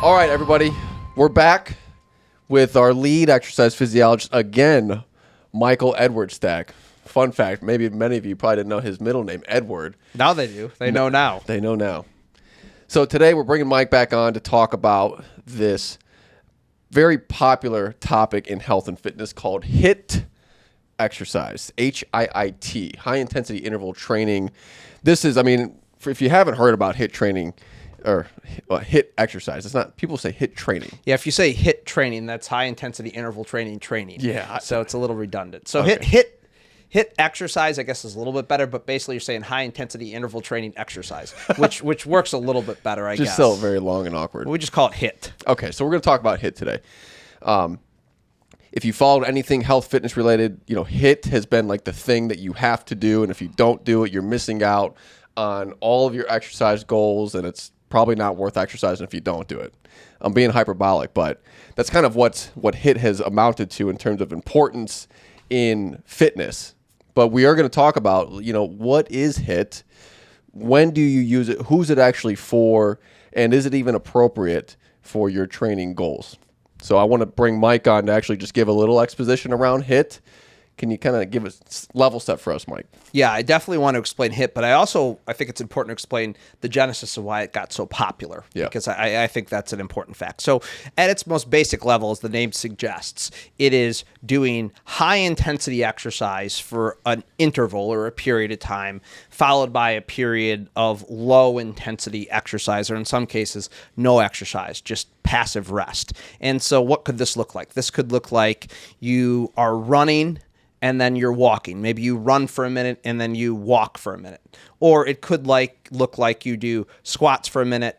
All right, everybody, we're back with our lead exercise physiologist again, Michael Edward-Stack. Fun fact, maybe many of you probably didn't know his middle name, Edward. Now they do. They know now. They know now. So today we're bringing Mike back on to talk about this very popular topic in health and fitness called HIIT exercise, HIIT, high intensity interval training. This is, if you haven't heard about HIIT training or HIIT exercise, it's not, people say HIIT training. Yeah, if you say HIIT training, that's high intensity interval training. Yeah. So it's a little redundant. So Okay. HIIT exercise, I guess, is a little bit better, but basically you're saying high intensity interval training exercise, which works a little bit better, I guess. Just still very long and awkward. We just call it HIIT. Okay, so we're going to talk about HIIT today. If you followed anything health fitness related, HIIT has been like the thing that you have to do, and if you don't do it, you're missing out on all of your exercise goals, and it's probably not worth exercising if you don't do it. I'm being hyperbolic, but that's kind of what HIIT has amounted to in terms of importance in fitness. But we are going to talk about, what is HIIT? When do you use it? Who's it actually for? And is it even appropriate for your training goals? So I want to bring Mike on to actually just give a little exposition around HIIT. Can you kind of give a level set for us, Mike? Yeah, I definitely want to explain HIIT, but I think it's important to explain the genesis of why it got so popular, because I think that's an important fact. So at its most basic level, as the name suggests, it is doing high-intensity exercise for an interval or a period of time, followed by a period of low-intensity exercise, or in some cases, no exercise, just passive rest. And so what could this look like? This could look like you are running and then you're walking. Maybe you run for a minute and then you walk for a minute. Or it could look like you do squats for a minute,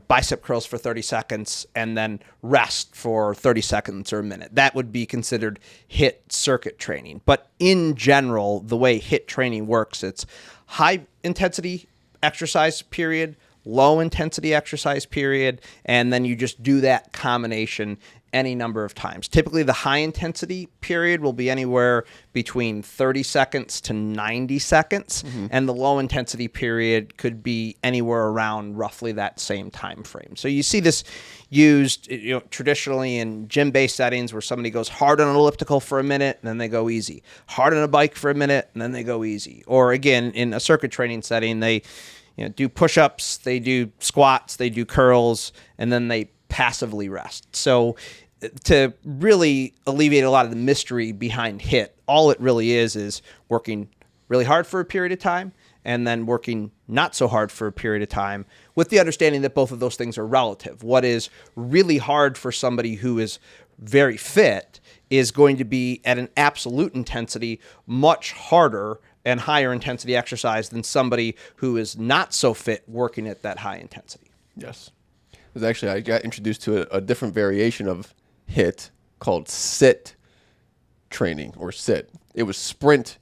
bicep curls for 30 seconds, and then rest for 30 seconds or a minute. That would be considered HIIT circuit training. But in general, the way HIIT training works, it's high intensity exercise period, low intensity exercise period, and then you just do that combination any number of times. Typically, the high intensity period will be anywhere between 30 seconds to 90 seconds, and the low intensity period could be anywhere around roughly that same time frame. So you see this used traditionally in gym-based settings where somebody goes hard on an elliptical for a minute and then they go easy, hard on a bike for a minute and then they go easy. Or again, in a circuit training setting, they do push-ups, they do squats, they do curls, and then they passively rest. So to really alleviate a lot of the mystery behind HIIT, all it really is working really hard for a period of time and then working not so hard for a period of time, with the understanding that both of those things are relative. What is really hard for somebody who is very fit is going to be at an absolute intensity much harder and higher intensity exercise than somebody who is not so fit working at that high intensity. Yes. I got introduced to a different variation of HIIT called sit training or sit. It was sprint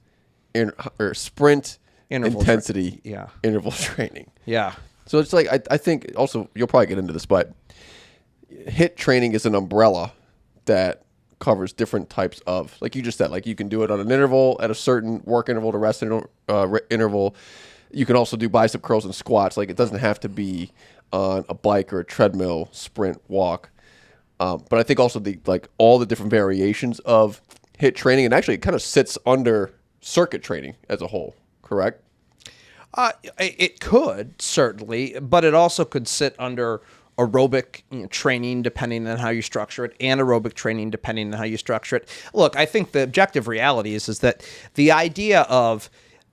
Interval intensity interval training. Yeah. So it's like, I think also, you'll probably get into this, but HIIT training is an umbrella that covers different types of, like you just said, like you can do it on an interval, at a certain work interval to rest interval. You can also do bicep curls and squats. Like it doesn't have to be on a bike or a treadmill, sprint, walk. But I think also all the different variations of HIIT training, and actually it kind of sits under circuit training as a whole, correct? It could, certainly, but it also could sit under aerobic training, depending on how you structure it, anaerobic training, depending on how you structure it. Look, I think the objective reality is that the idea of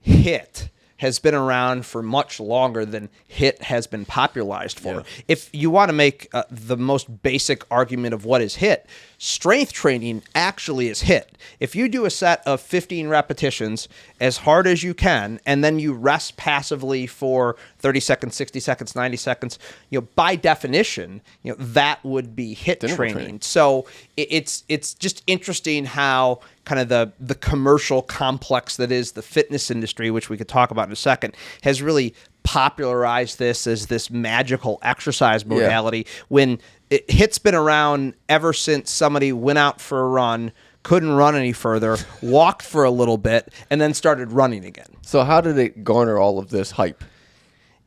HIIT has been around for much longer than HIIT has been popularized for. Yeah. If you want to make the most basic argument of what is HIIT, strength training actually is HIIT. If you do a set of 15 repetitions as hard as you can, and then you rest passively for 30 seconds, 60 seconds, 90 seconds, by definition, that would be HIIT training. So it's just interesting how kind of the commercial complex that is the fitness industry, which we could talk about in a second, has really popularized this as this magical exercise modality when HIIT's been around ever since somebody went out for a run, couldn't run any further, walked for a little bit, and then started running again. So how did it garner all of this hype?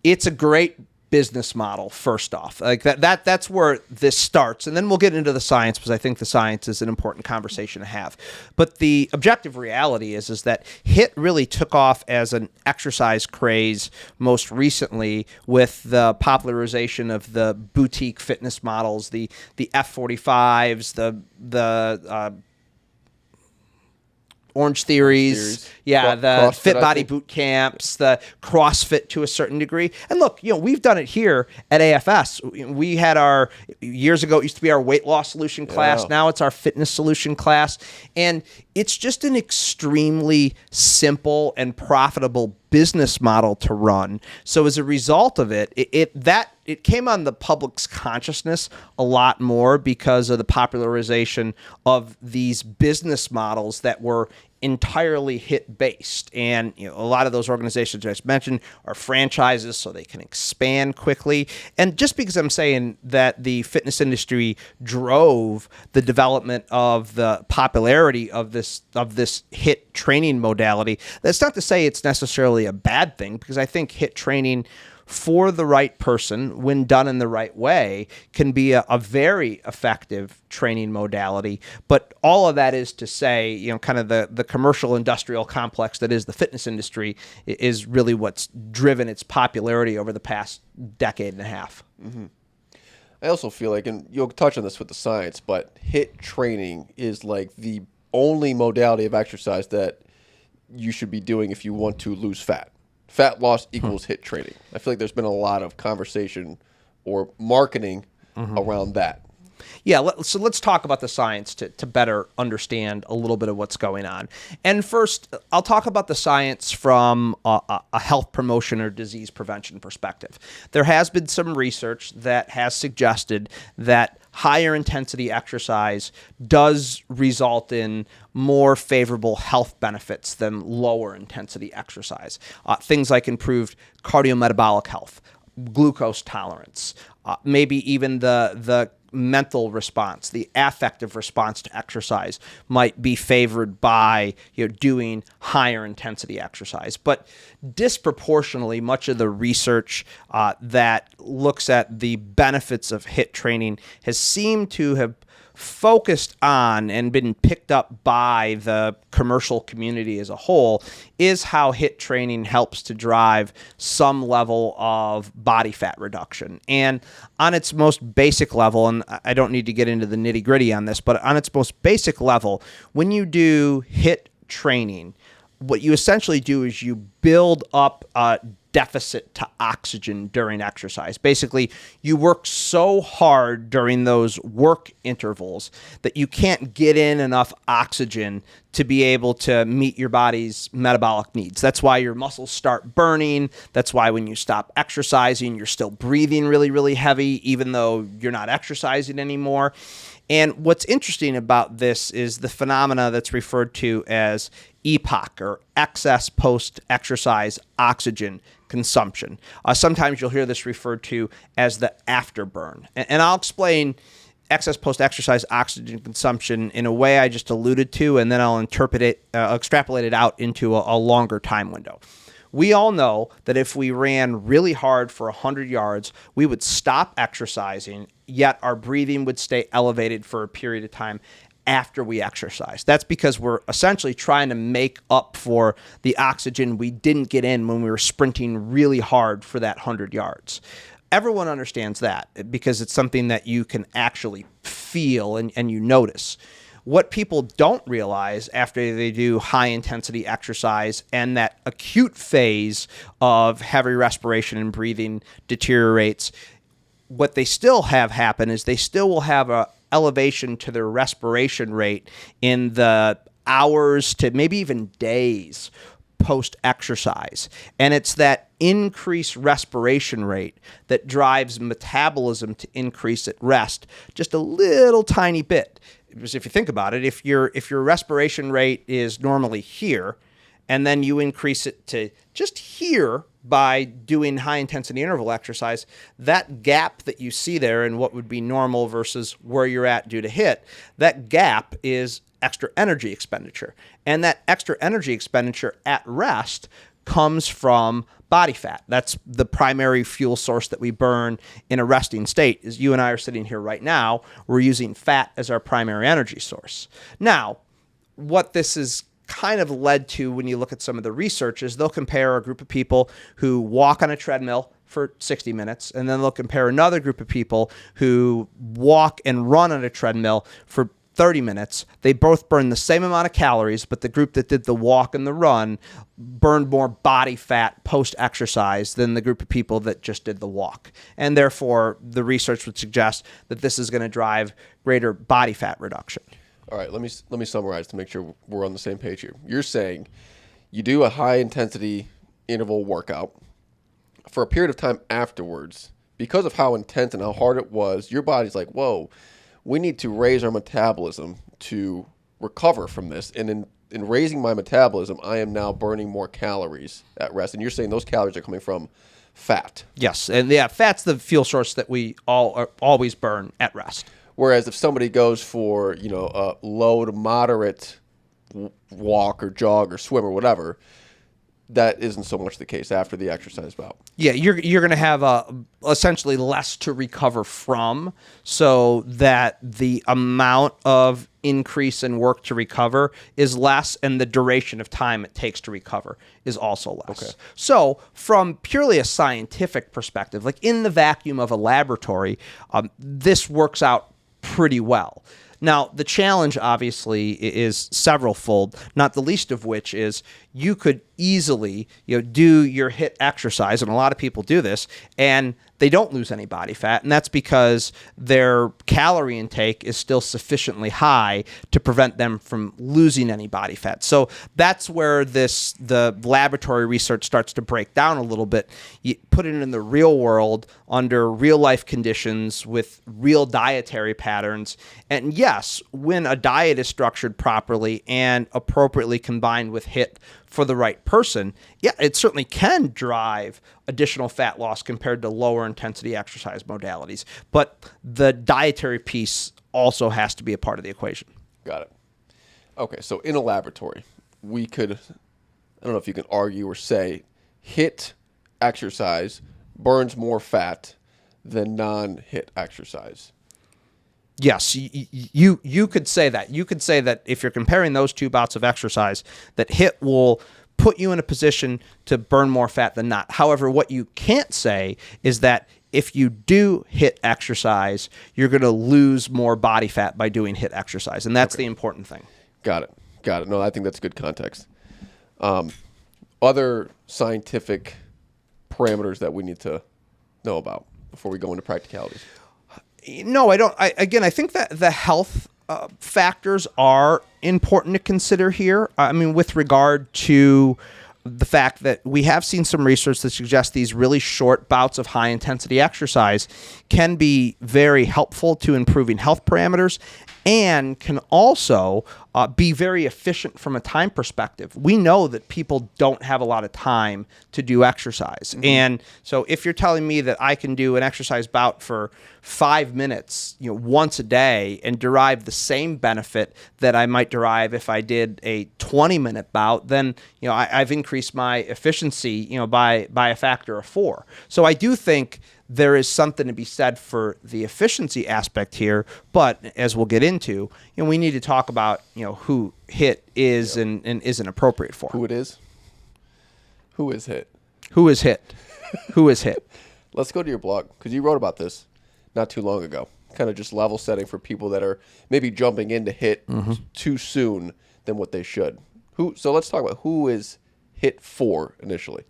It's a great business model first off. Like that's where this starts, and then we'll get into the science, because I think the science is an important conversation to have. But the objective reality is that HIIT really took off as an exercise craze most recently with the popularization of the boutique fitness models, the F45s, the Orange Theories, yeah, the CrossFit, Fit Body boot camps, the CrossFit to a certain degree. And look, we've done it here at AFS. We had years ago, it used to be our weight loss solution class. Now it's our fitness solution class. And it's just an extremely simple and profitable business model to run. So as a result of it came on the public's consciousness a lot more because of the popularization of these business models that were entirely HIIT based. And a lot of those organizations I just mentioned are franchises, so they can expand quickly. And just because I'm saying that the fitness industry drove the development of the popularity of this HIIT training modality, that's not to say it's necessarily a bad thing, because I think HIIT training for the right person, when done in the right way, can be a very effective training modality. But all of that is to say, kind of the commercial industrial complex that is the fitness industry is really what's driven its popularity over the past decade and a half. Mm-hmm. I also feel like, and you'll touch on this with the science, but HIIT training is like the only modality of exercise that you should be doing if you want to lose fat. Fat loss equals HIIT training. I feel like there's been a lot of conversation or marketing around that. Yeah, so let's talk about the science to better understand a little bit of what's going on. And first, I'll talk about the science from a health promotion or disease prevention perspective. There has been some research that has suggested that higher intensity exercise does result in more favorable health benefits than lower intensity exercise. Things like improved cardiometabolic health, glucose tolerance, maybe even the mental response, the affective response to exercise might be favored by doing higher intensity exercise. But disproportionately, much of the research that looks at the benefits of HIIT training has seemed to have focused on and been picked up by the commercial community as a whole is how HIIT training helps to drive some level of body fat reduction. And on its most basic level, and I don't need to get into the nitty gritty on this, but on its most basic level, when you do HIIT training, what you essentially do is you build up a deficit to oxygen during exercise. Basically, you work so hard during those work intervals that you can't get in enough oxygen to be able to meet your body's metabolic needs. That's why your muscles start burning. That's why when you stop exercising, you're still breathing really, really heavy, even though you're not exercising anymore. And what's interesting about this is the phenomena that's referred to as EPOC, or excess post-exercise oxygen consumption. Sometimes you'll hear this referred to as the afterburn. And I'll explain excess post-exercise oxygen consumption in a way I just alluded to, and then I'll extrapolate it out into a longer time window. We all know that if we ran really hard for 100 yards, we would stop exercising, yet our breathing would stay elevated for a period of time after we exercise. That's because we're essentially trying to make up for the oxygen we didn't get in when we were sprinting really hard for that 100 yards. Everyone understands that because it's something that you can actually feel and you notice. What people don't realize after they do high intensity exercise and that acute phase of heavy respiration and breathing deteriorates, what they still have happen is they still will have a elevation to their respiration rate in the hours to maybe even days post-exercise. And it's that increased respiration rate that drives metabolism to increase at rest just a little tiny bit. Because if you think about it, if your respiration rate is normally here, and then you increase it to just here by doing high intensity interval exercise, that gap that you see there in what would be normal versus where you're at due to HIIT, that gap is extra energy expenditure. And that extra energy expenditure at rest comes from body fat. That's the primary fuel source that we burn in a resting state. As you and I are sitting here right now, we're using fat as our primary energy source. Now, what this is kind of led to when you look at some of the research is they'll compare a group of people who walk on a treadmill for 60 minutes, and then they'll compare another group of people who walk and run on a treadmill for 30 minutes. They both burn the same amount of calories, but the group that did the walk and the run burned more body fat post-exercise than the group of people that just did the walk. And therefore, the research would suggest that this is going to drive greater body fat reduction. All right, let me summarize to make sure we're on the same page here. You're saying you do a high-intensity interval workout. For a period of time afterwards, because of how intense and how hard it was, your body's like, whoa, we need to raise our metabolism to recover from this. And in raising my metabolism, I am now burning more calories at rest. And you're saying those calories are coming from fat. Yes, and yeah, fat's the fuel source that we always burn at rest. Whereas if somebody goes for, a low to moderate walk or jog or swim or whatever, that isn't so much the case after the exercise bout. Yeah, you're going to have essentially less to recover from, so that the amount of increase in work to recover is less, and the duration of time it takes to recover is also less. Okay. So from purely a scientific perspective, like in the vacuum of a laboratory, this works out pretty well. Now, the challenge, obviously, is several-fold, not the least of which is you could easily do your HIIT exercise, and a lot of people do this, and they don't lose any body fat, and that's because their calorie intake is still sufficiently high to prevent them from losing any body fat. So that's where the laboratory research starts to break down a little bit. You put it in the real world under real-life conditions with real dietary patterns, and yes, when a diet is structured properly and appropriately combined with HIIT for the right person, yeah, it certainly can drive additional fat loss compared to lower intensity exercise modalities. But the dietary piece also has to be a part of the equation. Got it. Okay, so in a laboratory, we could, I don't know if you can argue or say, HIIT exercise burns more fat than non-HIIT exercise. Yes, you could say that. You could say that if you're comparing those two bouts of exercise, that HIIT will put you in a position to burn more fat than not. However, what you can't say is that if you do HIIT exercise, you're going to lose more body fat by doing HIIT exercise, and that's the important thing. Got it. No, I think that's good context. Other scientific parameters that we need to know about before we go into practicalities? No, I don't. I think that the health factors are important to consider here. I mean, with regard to the fact that we have seen some research that suggests these really short bouts of high intensity exercise can be very helpful to improving health parameters and can also be very efficient from a time perspective. We know that people don't have a lot of time to do exercise. Mm-hmm. And so if you're telling me that I can do an exercise bout for 5 minutes, once a day and derive the same benefit that I might derive if I did a 20-minute bout, then, I've increased my efficiency, by a factor of 4. So I do think there is something to be said for the efficiency aspect here, but as we'll get into, we need to talk about, who HIIT is and isn't appropriate for. Who it is? Who is HIIT? Who is HIIT? Who is HIIT? Let's go to your blog, because you wrote about this not too long ago. Kind of just level setting for people that are maybe jumping into HIIT too soon than what they should. So let's talk about who is HIIT for initially.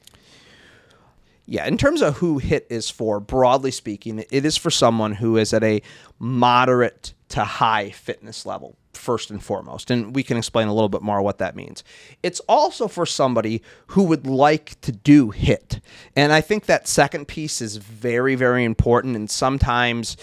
Yeah, in terms of who HIIT is for, broadly speaking, it is for someone who is at a moderate to high fitness level, first and foremost. And we can explain a little bit more what that means. It's also for somebody who would like to do HIIT. And I think that second piece is very, very important and sometimes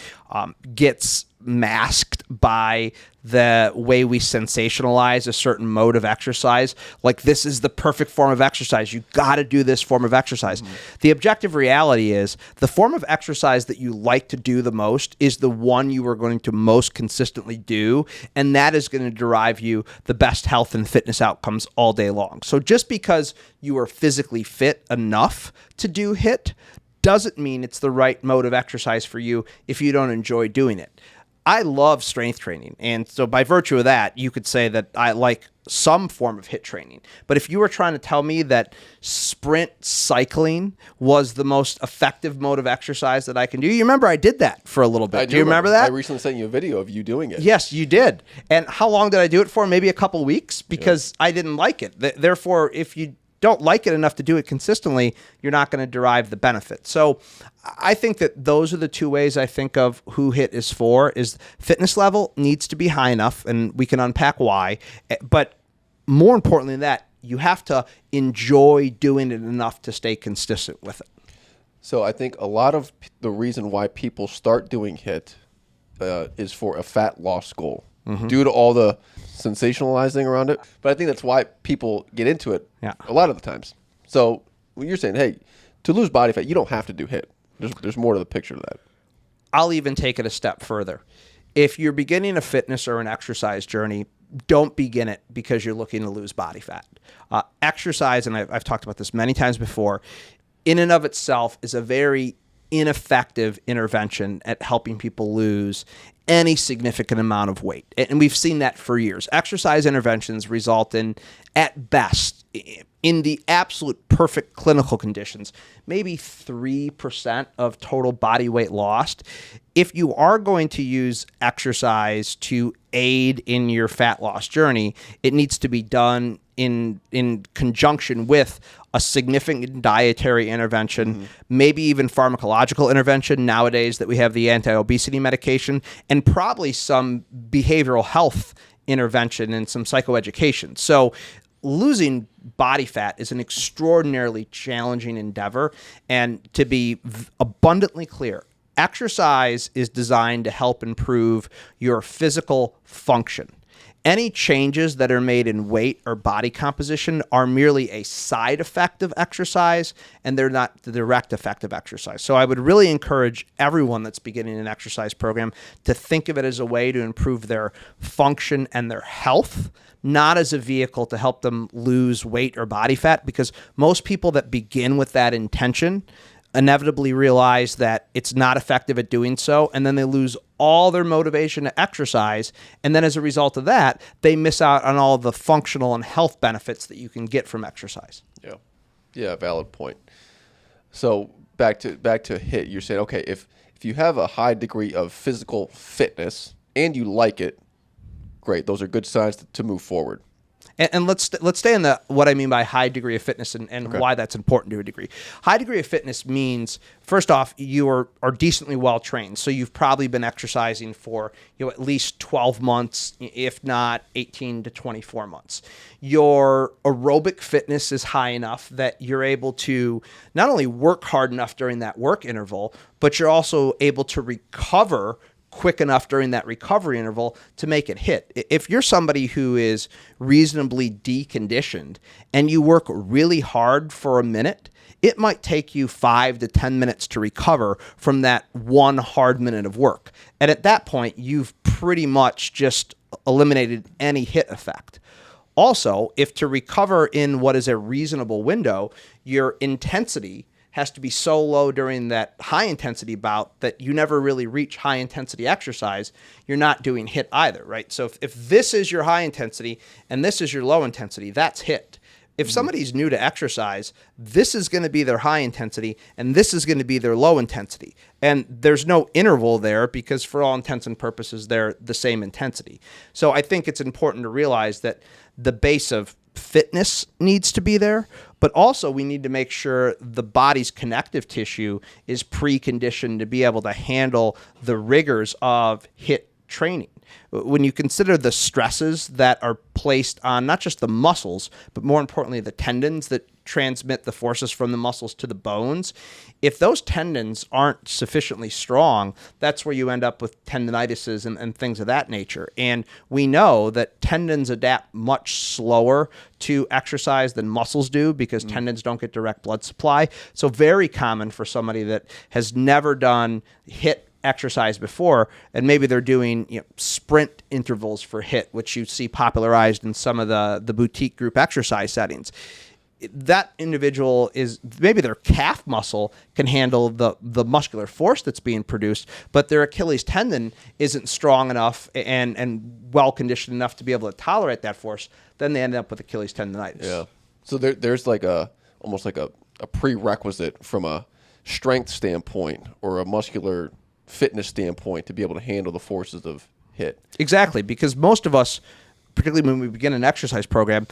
gets masked by the way we sensationalize a certain mode of exercise. Like, this is the perfect form of exercise. You got to do this form of exercise. The objective reality is the form of exercise that you like to do the most is the one you are going to most consistently do, and that is going to derive you the best health and fitness outcomes all day long. So just because you are physically fit enough to do HIIT doesn't mean it's the right mode of exercise for you if you don't enjoy doing it. I love strength training, and so by virtue of that, you could say that I like some form of HIIT training. But if you were trying to tell me that sprint cycling was the most effective mode of exercise that I can do, you remember I did that for a little bit. Do you remember that? I recently sent you a video of you doing it. Yes, you did. And how long did I do it for? Maybe a couple weeks, because I didn't like it. Therefore, if you don't like it enough to do it consistently, you're not going to derive the benefit. So I think that those are the two ways I think of who HIIT is for. Is fitness level needs to be high enough, and we can unpack why. But more importantly than that, you have to enjoy doing it enough to stay consistent with it. So I think a lot of the reason why people start doing HIIT is for a fat loss goal, due to all the sensationalizing around it. But I think that's why people get into it a lot of the times. So when you're saying, hey, to lose body fat, you don't have to do HIIT. There's more to the picture to that. I'll even take it a step further. If you're beginning a fitness or an exercise journey, don't begin it because you're looking to lose body fat. Exercise, and I've talked about this many times before, in and of itself is a very ineffective intervention at helping people lose any significant amount of weight. And we've seen that for years. Exercise interventions result in, at best, in the absolute perfect clinical conditions, maybe 3% of total body weight lost. If you are going to use exercise to aid in your fat loss journey, it needs to be done in conjunction with a significant dietary intervention, maybe even pharmacological intervention nowadays that we have the anti-obesity medication, and probably some behavioral health intervention and some psychoeducation. So losing body fat is an extraordinarily challenging endeavor. And to be abundantly clear, exercise is designed to help improve your physical function. Any changes that are made in weight or body composition are merely a side effect of exercise, and they're not the direct effect of exercise. So I would really encourage everyone that's beginning an exercise program to think of it as a way to improve their function and their health, not as a vehicle to help them lose weight or body fat, because most people that begin with that intention inevitably realize that it's not effective at doing so, and then they lose all their motivation to exercise, and then as a result of that, they miss out on all the functional and health benefits that you can get from exercise. Yeah, valid point. So back to HIIT, you're saying, okay, if you have a high degree of physical fitness and you like it, great. Those are good signs to move forward. And let's stay on what I mean by high degree of fitness and why that's important to a degree. High degree of fitness means, first off, you are decently well trained. So you've probably been exercising for at least 12 months, if not 18 to 24 months. Your aerobic fitness is high enough that you're able to not only work hard enough during that work interval, but you're also able to recover quick enough during that recovery interval to make it hit. If you're somebody who is reasonably deconditioned and you work really hard for a minute, it might take you 5 to 10 minutes to recover from that one hard minute of work. And at that point, you've pretty much just eliminated any HIIT effect. Also, if to recover in what is a reasonable window, your intensity has to be so low during that high intensity bout that you never really reach high intensity exercise, you're not doing HIIT either, right? So if this is your high intensity and this is your low intensity, that's HIIT. If somebody's new to exercise, this is going to be their high intensity and this is going to be their low intensity. And there's no interval there because for all intents and purposes, they're the same intensity. So I think it's important to realize that the base of fitness needs to be there, but also we need to make sure the body's connective tissue is preconditioned to be able to handle the rigors of HIIT training. When you consider the stresses that are placed on not just the muscles, but more importantly, the tendons that transmit the forces from the muscles to the bones, if those tendons aren't sufficiently strong, that's where you end up with tendinitises and things of that nature. And we know that tendons adapt much slower to exercise than muscles do because tendons don't get direct blood supply. So very common for somebody that has never done HIIT exercise before, and maybe they're doing sprint intervals for HIIT, which you see popularized in some of the boutique group exercise settings. That individual is maybe their calf muscle can handle the muscular force that's being produced, but their Achilles tendon isn't strong enough and well conditioned enough to be able to tolerate that force. Then they end up with Achilles tendonitis. Yeah. So there's like almost like a prerequisite from a strength standpoint or a muscular fitness standpoint to be able to handle the forces of HIIT. Exactly, because most of us, particularly when we begin an exercise program,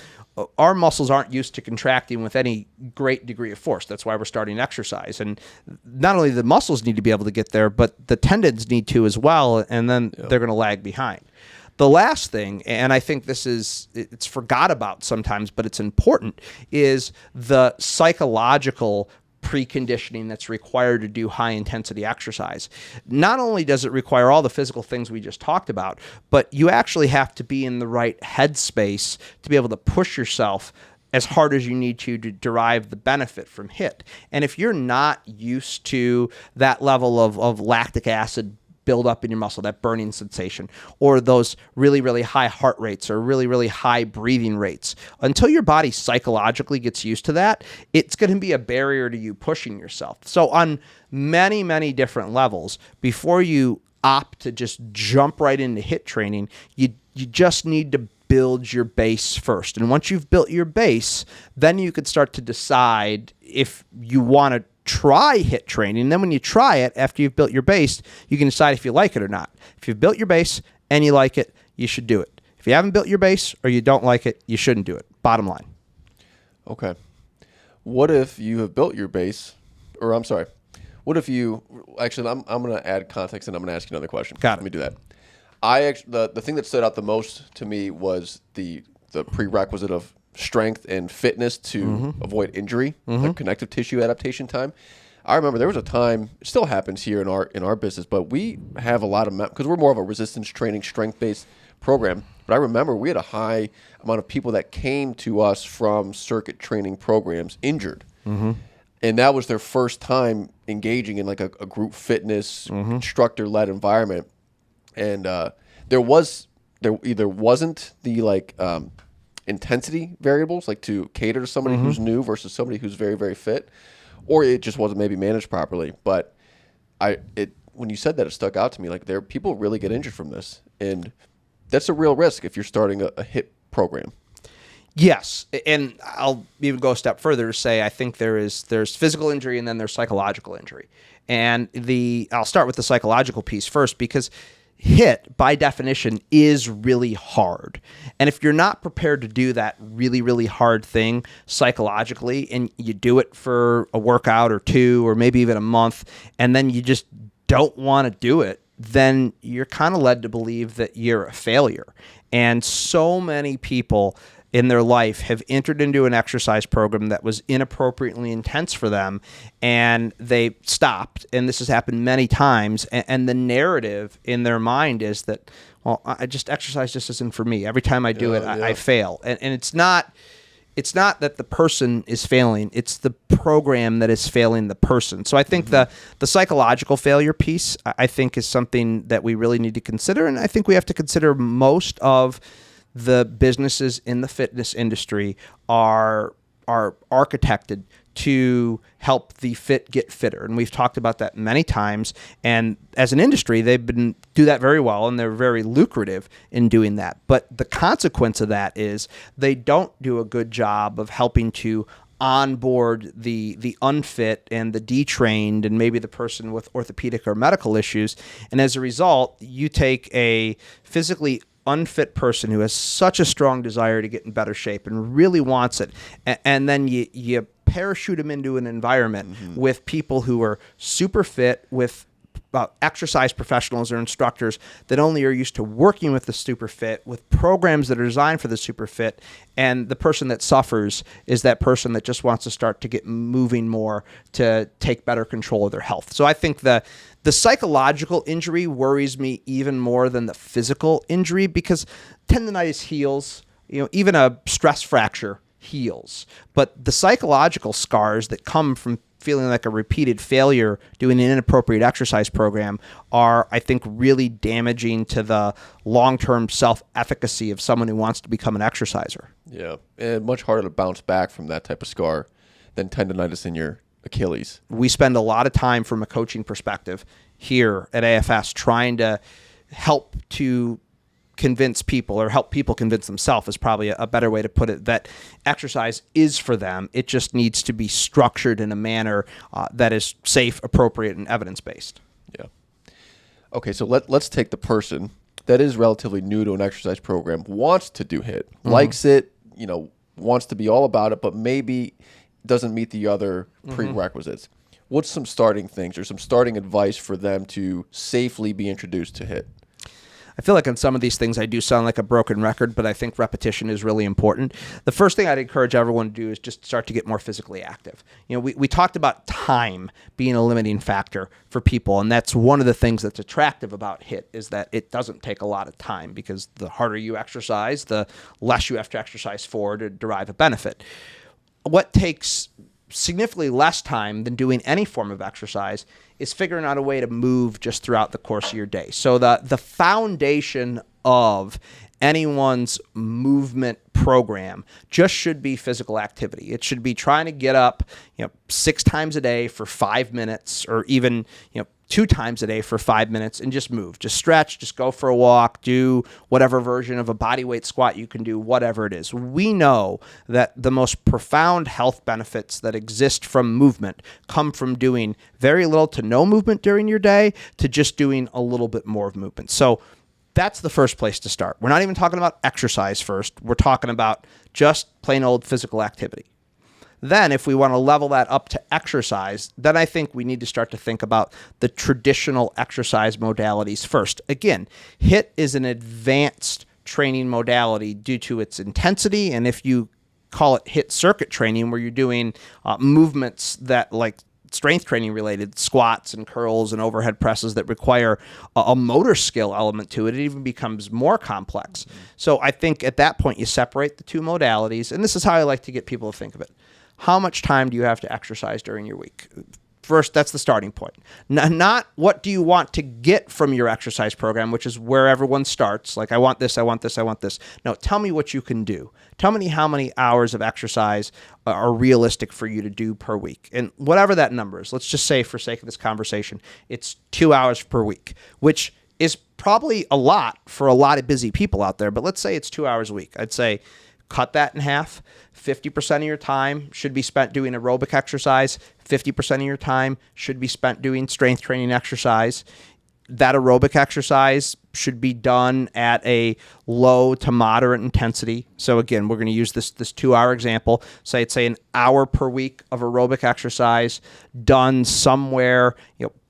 our muscles aren't used to contracting with any great degree of force. That's why we're starting exercise. And not only the muscles need to be able to get there, but the tendons need to as well, and then they're going to lag behind. The last thing, and I think it's forgot about sometimes, but it's important, is the psychological preconditioning that's required to do high intensity exercise. Not only does it require all the physical things we just talked about, but you actually have to be in the right headspace to be able to push yourself as hard as you need to derive the benefit from HIIT. And if you're not used to that level of lactic acid build up in your muscle, that burning sensation, or those really, really high heart rates or really, really high breathing rates, until your body psychologically gets used to that, it's going to be a barrier to you pushing yourself. So on many, many different levels, before you opt to just jump right into HIIT training, you just need to build your base first. And once you've built your base, then you could start to decide if you want to try HIIT training. And then when you try it, after you've built your base, you can decide if you like it or not. If you've built your base and you like it, you should do it. If you haven't built your base or you don't like it, you shouldn't do it. Bottom line. Okay. What if you have built your base, or I'm sorry, what if you, actually, I'm going to add context and I'm going to ask you another question. Got it. Let me do that. The thing that stood out the most to me was the prerequisite of strength and fitness to avoid injury, like connective tissue adaptation time. I remember there was a time, it still happens here in our business, but we have a lot of, because we're more of a resistance training, strength-based program. But I remember we had a high amount of people that came to us from circuit training programs injured. And that was their first time engaging in like a group fitness, instructor-led environment. And there either wasn't the like intensity variables, like to cater to somebody who's new versus somebody who's very, very fit, or it just wasn't maybe managed properly. But when you said that, it stuck out to me. Like people really get injured from this, and that's a real risk if you're starting a HIIT program. Yes, and I'll even go a step further to say I think there's physical injury and then there's psychological injury. And I'll start with the psychological piece first, because HIIT, by definition, is really hard. And if you're not prepared to do that really, really hard thing psychologically, and you do it for a workout or two, or maybe even a month, and then you just don't want to do it, then you're kind of led to believe that you're a failure. And so many people in their life have entered into an exercise program that was inappropriately intense for them, and they stopped. And this has happened many times. And the narrative in their mind is that, well, exercise just isn't for me. Every time I do it, I fail. And it's not that the person is failing. It's the program that is failing the person. So I think the psychological failure piece, I think, is something that we really need to consider. And I think we have to consider most of the businesses in the fitness industry are architected to help the fit get fitter. And we've talked about that many times. And as an industry, they've do that very well, and they're very lucrative in doing that. But the consequence of that is they don't do a good job of helping to onboard the unfit and the detrained and maybe the person with orthopedic or medical issues. And as a result, you take a physically unfit person who has such a strong desire to get in better shape and really wants it, and then you parachute them into an environment with people who are super fit, with exercise professionals or instructors that only are used to working with the super fit, with programs that are designed for the super fit, and the person that suffers is that person that just wants to start to get moving more to take better control of their health. So I think the psychological injury worries me even more than the physical injury, because tendonitis heals, even a stress fracture heals, but the psychological scars that come from feeling like a repeated failure doing an inappropriate exercise program are, I think, really damaging to the long-term self-efficacy of someone who wants to become an exerciser. Yeah, and much harder to bounce back from that type of scar than tendonitis in your Achilles. We spend a lot of time from a coaching perspective here at AFS trying to help to convince people, or help people convince themselves is probably a better way to put it, that exercise is for them. It just needs to be structured in a manner that is safe, appropriate, and evidence-based. Yeah. Okay, so let's take the person that is relatively new to an exercise program, wants to do HIIT, likes it, wants to be all about it, but maybe doesn't meet the other prerequisites. What's some starting things or some starting advice for them to safely be introduced to HIIT? I feel like on some of these things I do sound like a broken record, but I think repetition is really important. The first thing I'd encourage everyone to do is just start to get more physically active. We talked about time being a limiting factor for people, and that's one of the things that's attractive about HIIT is that it doesn't take a lot of time, because the harder you exercise, the less you have to exercise for to derive a benefit. What takes significantly less time than doing any form of exercise is figuring out a way to move just throughout the course of your day. So the foundation of anyone's movement program just should be physical activity. It should be trying to get up, 6 times a day for 5 minutes, or even, 2 times a day for 5 minutes, and just move, just stretch, just go for a walk, do whatever version of a bodyweight squat you can do, whatever it is. We know that the most profound health benefits that exist from movement come from doing very little to no movement during your day to just doing a little bit more of movement. So that's the first place to start. We're not even talking about exercise first. We're talking about just plain old physical activity. Then if we want to level that up to exercise, then I think we need to start to think about the traditional exercise modalities first. Again, HIIT is an advanced training modality due to its intensity, and if you call it HIIT circuit training, where you're doing movements that, like strength training related, squats and curls and overhead presses, that require a motor skill element to it, it even becomes more complex. So I think at that point you separate the two modalities, and this is how I like to get people to think of it. How much time do you have to exercise during your week? First, that's the starting point. Not what do you want to get from your exercise program, which is where everyone starts. Like, I want this, I want this, I want this. No, tell me what you can do. Tell me how many hours of exercise are realistic for you to do per week. And whatever that number is, let's just say for sake of this conversation, it's 2 hours per week, which is probably a lot for a lot of busy people out there. But let's say it's 2 hours a week. I'd say cut that in half. 50% of your time should be spent doing aerobic exercise. 50% of your time should be spent doing strength training exercise. That aerobic exercise should be done at a low to moderate intensity. So again, we're going to use this 2 hour example. Say an hour per week of aerobic exercise done somewhere,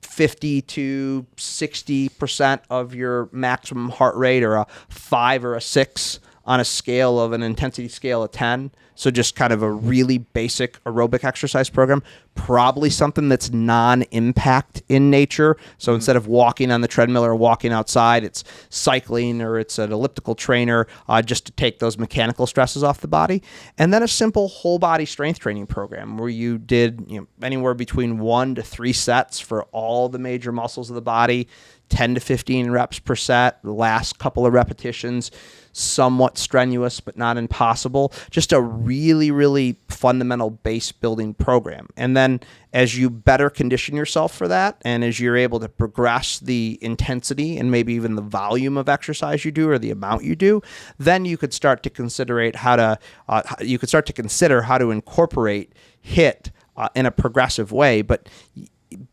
50 to 60% of your maximum heart rate, or a 5 or a 6 on a scale of an intensity scale of 10. So just kind of a really basic aerobic exercise program, probably something that's non-impact in nature. So instead of walking on the treadmill or walking outside, it's cycling, or it's an elliptical trainer, just to take those mechanical stresses off the body. And then a simple whole body strength training program where you did anywhere between 1 to 3 sets for all the major muscles of the body, 10 to 15 reps per set, the last couple of repetitions, somewhat strenuous but not impossible. Just a really, really fundamental base building program. And then as you better condition yourself for that, and as you're able to progress the intensity and maybe even the volume of exercise you do, or the amount you do, then you could start to consider how to incorporate HIIT in a progressive way. But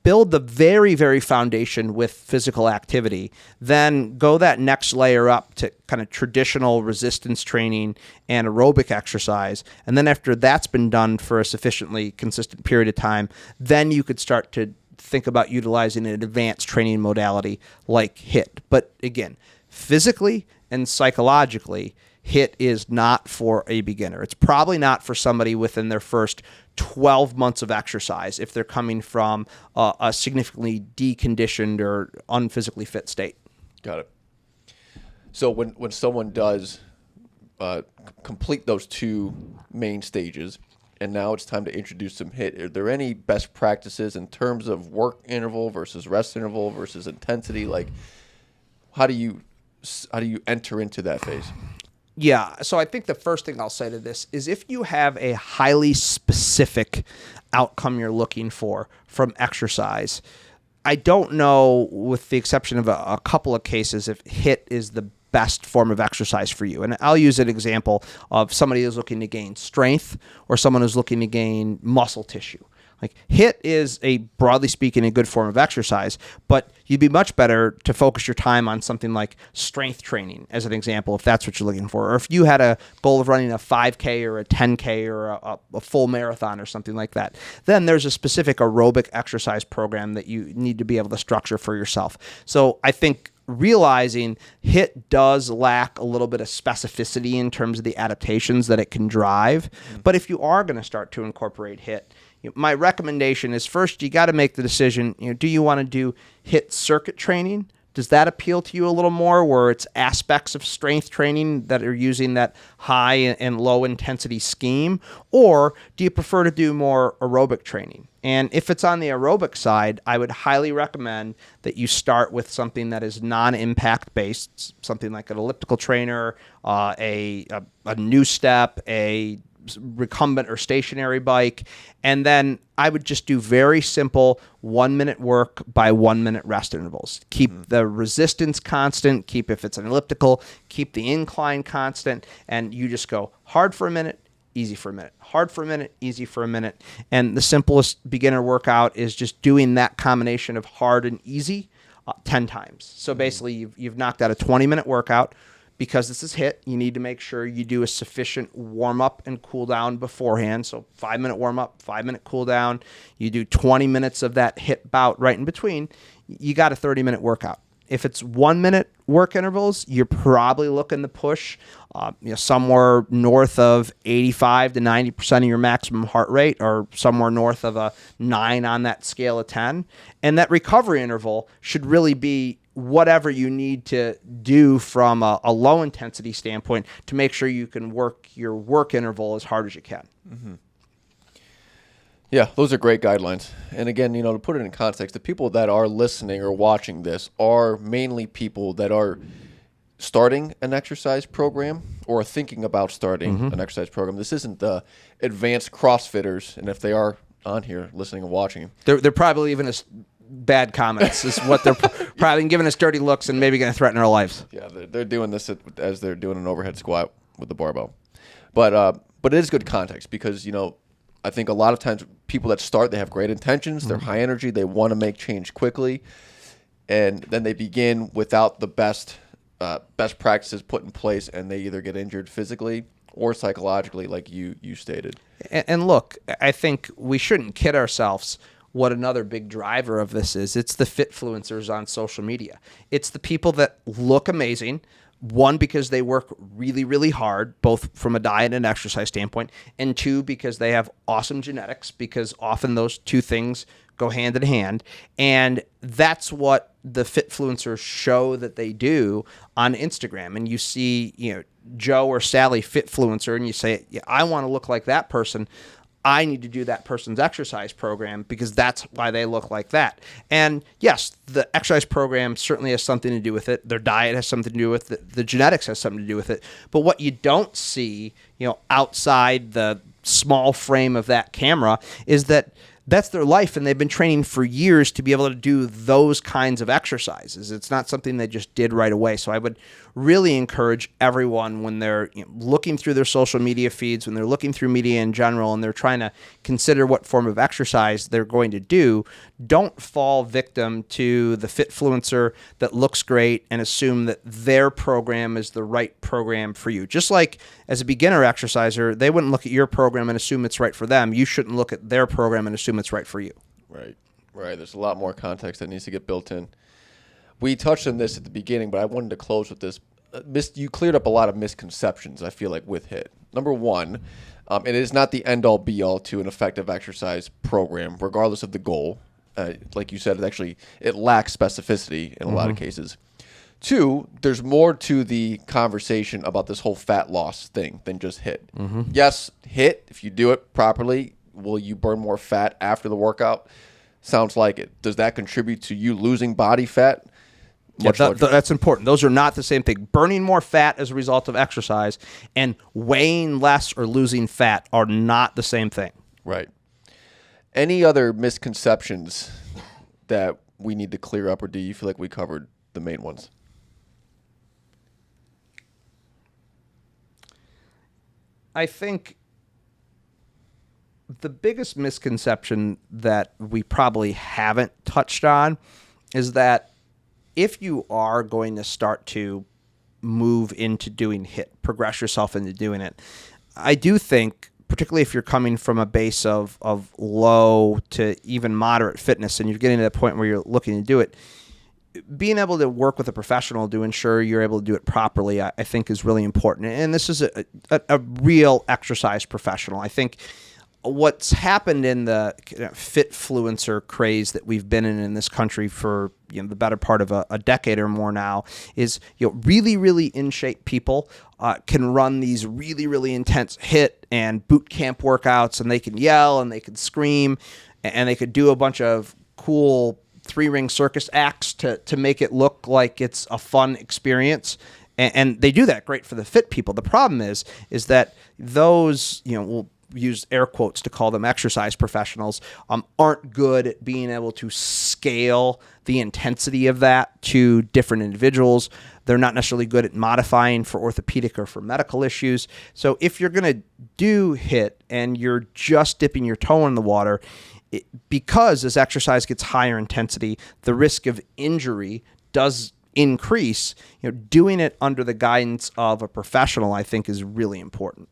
build the very, very foundation with physical activity, then go that next layer up to kind of traditional resistance training and aerobic exercise. And then after that's been done for a sufficiently consistent period of time, then you could start to think about utilizing an advanced training modality like HIIT. But again, physically and psychologically, HIIT is not for a beginner. It's probably not for somebody within their first 12 months of exercise if they're coming from a significantly deconditioned or unphysically fit state. Got it. So when someone does complete those two main stages, and now it's time to introduce some HIIT, are there any best practices in terms of work interval versus rest interval versus intensity? Like, how do you enter into that phase? Yeah, so I think the first thing I'll say to this is if you have a highly specific outcome you're looking for from exercise, I don't know, with the exception of a couple of cases, if HIIT is the best form of exercise for you. And I'll use an example of somebody who's looking to gain strength or someone who's looking to gain muscle tissue. Like HIIT is, broadly speaking, a good form of exercise, but you'd be much better to focus your time on something like strength training, as an example, if that's what you're looking for. Or if you had a goal of running a 5K or a 10K or a full marathon or something like that, then there's a specific aerobic exercise program that you need to be able to structure for yourself. So I think realizing HIIT does lack a little bit of specificity in terms of the adaptations that it can drive. But if you are going to start to incorporate HIIT, my recommendation is first you got to make the decision, do you want to do HIIT circuit training? Does that appeal to you a little more, where it's aspects of strength training that are using that high and low intensity scheme? Or do you prefer to do more aerobic training? And if it's on the aerobic side, I would highly recommend that you start with something that is non-impact based, something like an elliptical trainer, a new step, a recumbent or stationary bike, and then I would just do very simple 1 minute work by 1 minute rest intervals. Keep the resistance constant, keep, if it's an elliptical, keep the incline constant, and you just go hard for a minute, easy for a minute, hard for a minute, easy for a minute. And the simplest beginner workout is just doing that combination of hard and easy 10 times. So basically you've knocked out a 20-minute workout. Because this is HIIT, you need to make sure you do a sufficient warm-up and cool-down beforehand. So 5-minute warm-up, 5-minute cool-down. You do 20 minutes of that HIIT bout right in between. You got a 30-minute workout. If it's 1 minute work intervals, you're probably looking to push somewhere north of 85 to 90% of your maximum heart rate, or somewhere north of a 9 on that scale of 10. And that recovery interval should really be whatever you need to do from a low intensity standpoint to make sure you can work your work interval as hard as you can. Mm-hmm. Yeah, those are great guidelines. And again, to put it in context, the people that are listening or watching this are mainly people that are starting an exercise program or thinking about starting an exercise program. This isn't the advanced CrossFitters, and if they are on here listening and watching, they're probably leaving us bad comments. Is what they're probably giving us dirty looks and maybe going to threaten our lives. Yeah, they're doing this as they're doing an overhead squat with the barbell. But it is good context because, I think a lot of times people that start, they have great intentions, they're high energy, they want to make change quickly, and then they begin without the best practices put in place, and they either get injured physically or psychologically, like you stated. And look, I think we shouldn't kid ourselves what another big driver of this is. It's the fitfluencers on social media. It's the people that look amazing, one, because they work really, really hard, both from a diet and exercise standpoint, and two, because they have awesome genetics, because often those two things go hand in hand. And that's what the fitfluencers show that they do on Instagram. And you see, Joe or Sally fitfluencer, and you say, yeah, I want to look like that person. I need to do that person's exercise program because that's why they look like that. And yes, the exercise program certainly has something to do with it. Their diet has something to do with it. The genetics has something to do with it. But what you don't see, outside the small frame of that camera is that that's their life, and they've been training for years to be able to do those kinds of exercises. It's not something they just did right away. So I would really encourage everyone when they're looking through their social media feeds, when they're looking through media in general, and they're trying to consider what form of exercise they're going to do, don't fall victim to the fitfluencer that looks great and assume that their program is the right program for you. Just like as a beginner exerciser, they wouldn't look at your program and assume it's right for them. You shouldn't look at their program and assume it's right for you. Right. Right. There's a lot more context that needs to get built in. We touched on this at the beginning, but I wanted to close with this. You cleared up a lot of misconceptions, I feel like, with HIIT. Number one, it is not the end-all, be-all to an effective exercise program, regardless of the goal. Like you said, it lacks specificity in a lot of cases. Two, there's more to the conversation about this whole fat loss thing than just HIIT. Yes, HIIT, if you do it properly, will you burn more fat after the workout? Sounds like it. Does that contribute to you losing body fat? Yeah, that's important. Those are not the same thing. Burning more fat as a result of exercise and weighing less or losing fat are not the same thing. Right. Any other misconceptions that we need to clear up, or do you feel like we covered the main ones? I think the biggest misconception that we probably haven't touched on is that if you are going to start to move into doing HIIT, progress yourself into doing it, I do think, particularly if you're coming from a base of low to even moderate fitness and you're getting to that point where you're looking to do it, being able to work with a professional to ensure you're able to do it properly, I think is really important. And this is a real exercise professional. I think what's happened in the fitfluencer craze that we've been in this country for the better part of a decade or more now is really, really in shape people can run these really, really intense HIIT and boot camp workouts, and they can yell and they can scream and they could do a bunch of cool 3-ring circus acts to make it look like it's a fun experience. And they do that great for the fit people. The problem is that those, we'll use air quotes to call them exercise professionals, aren't good at being able to scale the intensity of that to different individuals. They're not necessarily good at modifying for orthopedic or for medical issues. So if you're going to do HIIT and you're just dipping your toe in the water, because as exercise gets higher intensity, the risk of injury does increase. Doing it under the guidance of a professional, I think, is really important.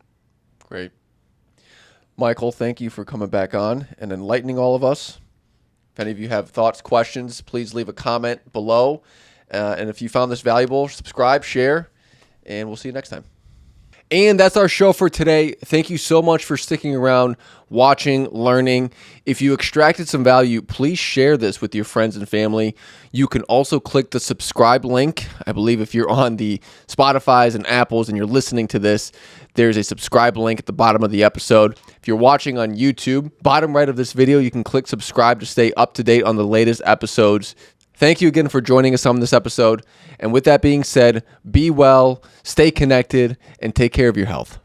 Great. Michael, thank you for coming back on and enlightening all of us. If any of you have thoughts, questions, please leave a comment below. And if you found this valuable, subscribe, share, and we'll see you next time. And that's our show for today. Thank you so much for sticking around, watching, learning. If you extracted some value, please share this with your friends and family. You can also click the subscribe link. I believe if you're on the Spotifys and Apples and you're listening to this, there's a subscribe link at the bottom of the episode. If you're watching on YouTube, bottom right of this video, you can click subscribe to stay up to date on the latest episodes. Thank you again for joining us on this episode. And with that being said, be well, stay connected, and take care of your health.